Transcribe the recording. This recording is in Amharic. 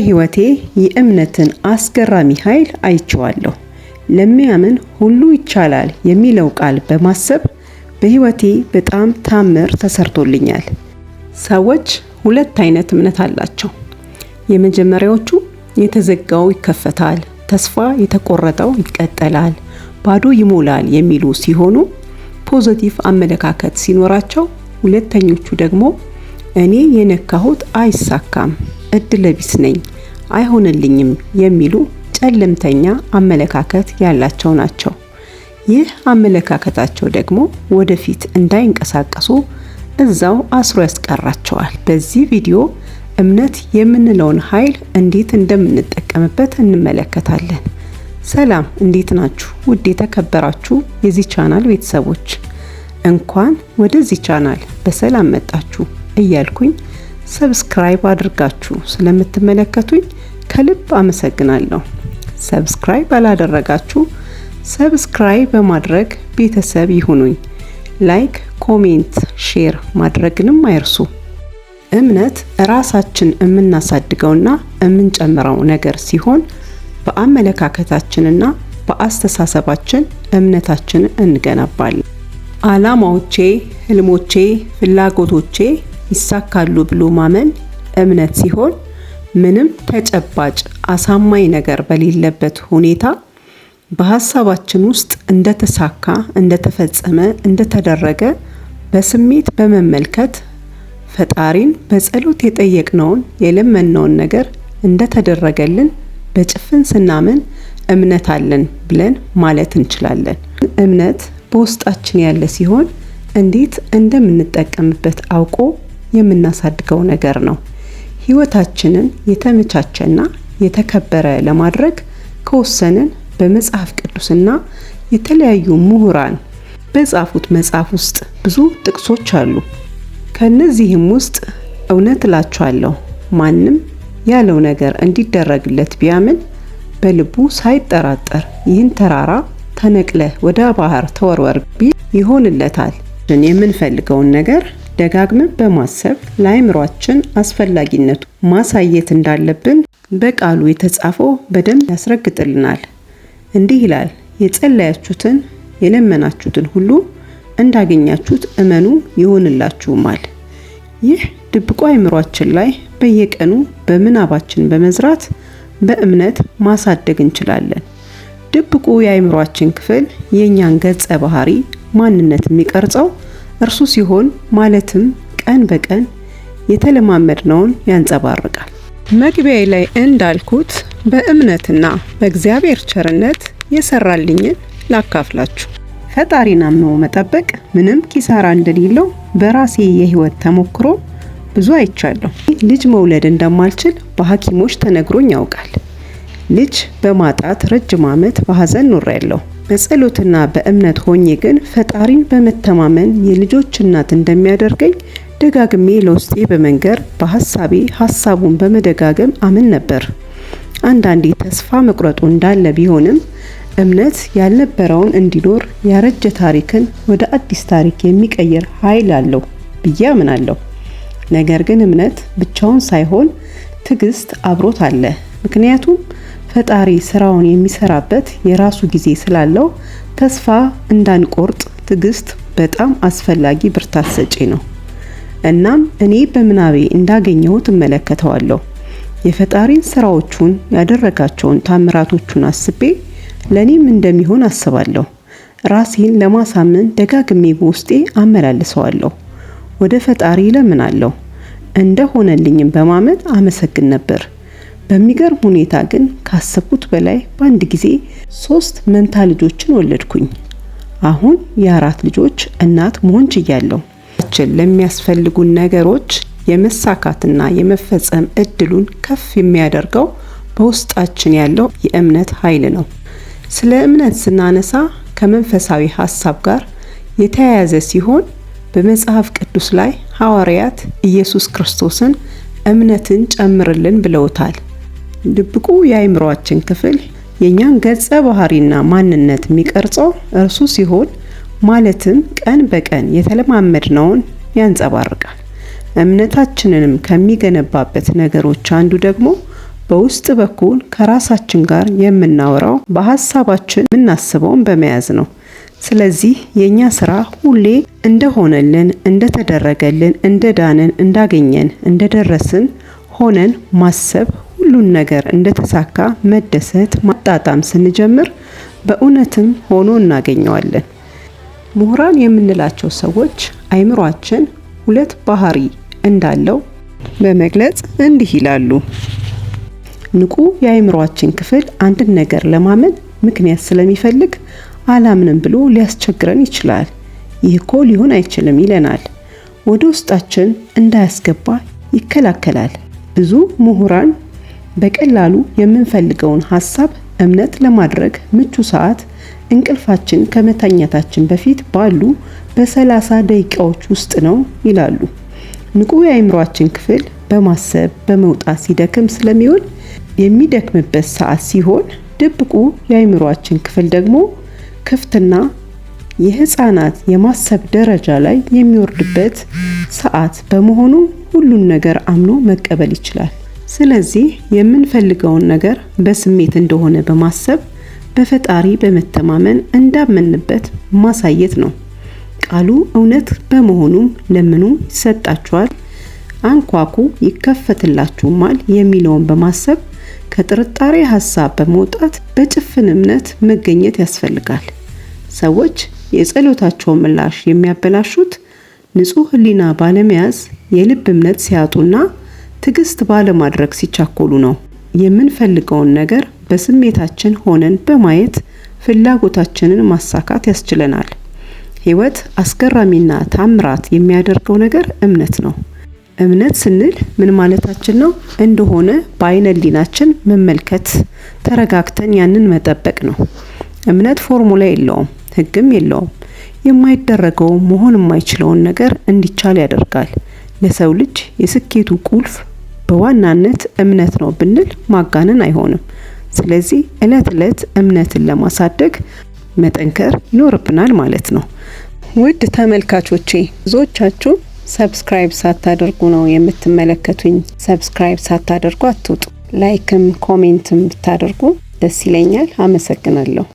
በሕይወቴ የእምነትን አስገራሚ ኃይል አይቼዋለሁ። ለሚያምን ሁሉ ይቻላል የሚለው ቃል በማሰብ በሕይወቴ በጣም ታምር ተሰርቶልኛል። ሰዎች ሁለት አይነት እምነት አላቸው። የመጀመሪያዎቹ የተዘጋው ይከፈታል፣ ተስፋ የተቆረጠው ይቀጥላል፣ ባዶ ይሞላል የሚሉ ሲሆኑ ፖዚቲቭ አመለካከት ሲኖራቸው፣ ሁለተኞቹ ደግሞ እኔ የነካሁት አይሳካም፣ እድለቢስ ነኝ፣ አይሆንልኝም የሚሉ ጨለምተኛ አመለካከት ያላቸው ናቸው። ይህ አመለካከታቸው ደግሞ ወደፊት እንዳይንቀሳቀሱ እዛው አስሮ ያስቀራቸዋል። በዚህ ቪዲዮ እምነት የምንለውን ኃይል እንዴት እንደምንጠቀምበት እንመለከታለን። ሰላም፣ እንዴት ናችሁ? ውድ የተከበራችሁ የዚህ ቻናል ቤተሰቦች እንኳን ወደዚህ ቻናል በሰላም መጣችሁ እያልኩኝ ሰብስክራይብ አድርጋችሁ ስለምትመለከቱኝ ከልብ አመሰግናለሁ። ሰብስክራይብ አላደረጋችሁ ሰብስክራይብ በማድረግ ቤተሰብ ይሁኑኝ። ላይክ፣ ኮሜንት፣ ሼር ማድረግንም አይርሱ። እምነት ራሳችን የምናሳድገውና የምንጨምረው ነገር ሲሆን በአመለካከታችንና በአስተሳሰባችን እምነታችንን እንገነባለን። ዓላማዎቼ፣ ህልሞቼ፣ ፍላጎቶቼ ይሳካሉ ብሎ ማመን እምነት ሲሆን ምንም ተጨባጭ አሳማኝ ነገር በሌለበት ሁኔታ በሐሳባችን ውስጥ እንደተሳካ፣ እንደተፈጸመ፣ እንደተደረገ በስሜት በመመልከት ፈጣሪን በጸሎት የጠየቅነውን የለመነውን ነገር እንደተደረገልን በጭፍን ስናምን እምነት አለን ብለን ማለት እንችላለን። እምነት በውስጣችን ያለ ሲሆን እንዴት እንደምንጠቀምበት አውቆ የምናሳድገው ነገር ነው። ህይወታችንን የተመቻቸና የተከበረ ለማድረግ ከወሰንን በመጽሐፍ ቅዱስና የተለያዩ ምሁራን በጻፉት መጽሐፍ ውስጥ ብዙ ጥቅሶች አሉ። ከነዚህም ውስጥ እውነት እላችኋለሁ ማንም ያለው ነገር እንዲደረግለት ቢያምን በልቡ ሳይጠራጠር ይህን ተራራ ተነቅለህ ወደ ባህር ተወርወር ቢል ይሆንለታል። የምንፈልገውን ነገር ደጋግመን በማሰብ ለአእምሯችን አስፈላጊነቱ ማሳየት እንዳለብን በቃሉ የተጻፈው በደንብ ያስረግጥልናል። እንዲህ ይላል፣ የጸለያችሁትን የለመናችሁትን ሁሉ እንዳገኛችሁት እመኑ ይሆንላችሁማል። ይህ ድብቁ አእምሯችን ላይ በየቀኑ በምናባችን በመዝራት በእምነት ማሳደግ እንችላለን። ድብቁ የአእምሯችን ክፍል የኛን ገጸ ባህሪ ማንነት የሚቀርጸው እርሱ ሲሆን ማለትም ቀን በቀን የተለማመድነውን ያንጸባርቃል። መግቢያዬ ላይ እንዳልኩት በእምነትና በእግዚአብሔር ቸርነት የሰራልኝን ላካፍላችሁ። ፈጣሪን አምኖ መጠበቅ ምንም ኪሳራ እንደሌለው በራሴ የህይወት ተሞክሮ ብዙ አይቻለሁ። ልጅ መውለድ እንደማልችል በሐኪሞች ተነግሮኝ ያውቃል። ልጅ በማጣት ረጅም ዓመት በሐዘን ኖሬያለሁ። በጸሎትና በእምነት ሆኜ ግን ፈጣሪን በመተማመን የልጆች እናት እንደሚያደርገኝ ደጋግሜ ለውስጤ በመንገር በሐሳቤ ሐሳቡን በመደጋገም አምን ነበር። አንዳንዴ ተስፋ መቁረጡ እንዳለ ቢሆንም እምነት ያልነበረውን እንዲኖር ያረጀ ታሪክን ወደ አዲስ ታሪክ የሚቀይር ኃይል አለው ብዬ አምናለሁ። ነገር ግን እምነት ብቻውን ሳይሆን ትዕግስት አብሮት አለ። ምክንያቱም ፈጣሪ ስራውን የሚሰራበት የራሱ ጊዜ ስላለው ተስፋ እንዳንቆርጥ ትዕግስት በጣም አስፈላጊ ብርታት ሰጪ ነው። እናም እኔ በምናቤ እንዳገኘሁት እመለከተዋለሁ። የፈጣሪን ስራዎቹን ያደረጋቸውን ታምራቶቹን አስቤ ለኔም እንደሚሆን አስባለሁ። ራሴን ለማሳመን ደጋግሜ በውስጤ አመላልሰዋለሁ። ወደ ፈጣሪ ለምናለሁ። እንደሆነልኝም በማመን አመሰግን ነበር። በሚገርም ሁኔታ ግን ካሰብኩት በላይ በአንድ ጊዜ 3 መንታ ልጆችን ወለድኩኝ። አሁን የ4 ልጆች እናት መሆን ችያለሁ። ለሚያስፈልጉን ነገሮች የመሳካትና የመፈጸም እድሉን ከፍ የሚያደርገው በውስጣችን ያለው የእምነት ኃይል ነው። ስለ እምነት ስናነሳ ከመንፈሳዊ ሐሳብ ጋር የተያያዘ ሲሆን በመጽሐፍ ቅዱስ ላይ ሐዋርያት ኢየሱስ ክርስቶስን እምነትን ጨምርልን ብለውታል። ድብቁ የአእምሯችን ክፍል የኛን ገጸ ባህሪና ማንነት የሚቀርጸው እርሱ ሲሆን ማለትም ቀን በቀን የተለማመድነውን ያንጸባርቃል። እምነታችንንም ከሚገነባበት ነገሮች አንዱ ደግሞ በውስጥ በኩል ከራሳችን ጋር የምናወራው በሐሳባችን የምናስበውን በመያዝ ነው። ስለዚህ የኛ ስራ ሁሌ እንደሆነልን፣ እንደተደረገልን፣ እንደዳንን፣ እንዳገኘን፣ እንደደረስን ሆነን ማሰብ፣ ሁሉን ነገር እንደተሳካ መደሰት፣ ማጣጣም ስንጀምር በእውነትም ሆኖ እናገኘዋለን። ምሁራን የምንላቸው ሰዎች አይምሯችን ሁለት ባህሪ እንዳለው በመግለጽ እንዲህ ይላሉ። ንቁ የአይምሯችን ክፍል አንድን ነገር ለማመን ምክንያት ስለሚፈልግ አላምንም ብሎ ሊያስቸግረን ይችላል። ይህ እኮ ሊሆን አይችልም ይለናል። ወደ ውስጣችን እንዳያስገባ ይከላከላል። ብዙ ምሁራን በቀላሉ የምንፈልገውን ሐሳብ እምነት ለማድረግ ምቹ ሰዓት እንቅልፋችን ከመተኛታችን በፊት ባሉ በ30 ደቂቃዎች ውስጥ ነው ይላሉ። ንቁ የአይምሯችን ክፍል በማሰብ በመውጣት ሲደክም ስለሚውል የሚደክምበት ሰዓት ሲሆን፣ ድብቁ የአይምሯችን ክፍል ደግሞ ክፍትና የህፃናት የማሰብ ደረጃ ላይ የሚወርድበት ሰዓት በመሆኑ ሁሉን ነገር አምኖ መቀበል ይችላል። ስለዚህ የምንፈልገውን ነገር በስሜት እንደሆነ በማሰብ በፈጣሪ በመተማመን እንዳመንበት ማሳየት ነው። ቃሉ እውነት በመሆኑም ለምኑ ይሰጣችኋል፣ አንኳኩ ይከፈትላችሁማል የሚለውን በማሰብ ከጥርጣሬ ሐሳብ በመውጣት በጭፍን እምነት መገኘት ያስፈልጋል። ሰዎች የጸሎታቸውን ምላሽ የሚያበላሹት ንጹህ ሕሊና ባለመያዝ፣ የልብ እምነት ሲያጡና ትዕግስት ባለማድረግ ሲቻኮሉ ነው። የምንፈልገውን ነገር በስሜታችን ሆነን በማየት ፍላጎታችንን ማሳካት ያስችለናል። ሕይወት አስገራሚና ታምራት የሚያደርገው ነገር እምነት ነው። እምነት ስንል ምን ማለታችን ነው እንደሆነ በአይነ ሕሊናችን መመልከት፣ ተረጋግተን ያንን መጠበቅ ነው። እምነት ፎርሙላ የለውም፣ ሕግም የለውም። የማይደረገው መሆን የማይችለውን ነገር እንዲቻል ያደርጋል። ለሰው ልጅ የስኬቱ ቁልፍ በዋናነት እምነት ነው ብንል ማጋነን አይሆንም። ስለዚህ ዕለት ዕለት እምነትን ለማሳደግ መጠንከር ይኖርብናል ማለት ነው። ውድ ተመልካቾቼ ብዙዎቻችሁ ሰብስክራይብ ሳታደርጉ ነው የምትመለከቱኝ። ሰብስክራይብ ሳታደርጉ አትውጡ። ላይክም ኮሜንትም ብታደርጉ ደስ ይለኛል። አመሰግናለሁ።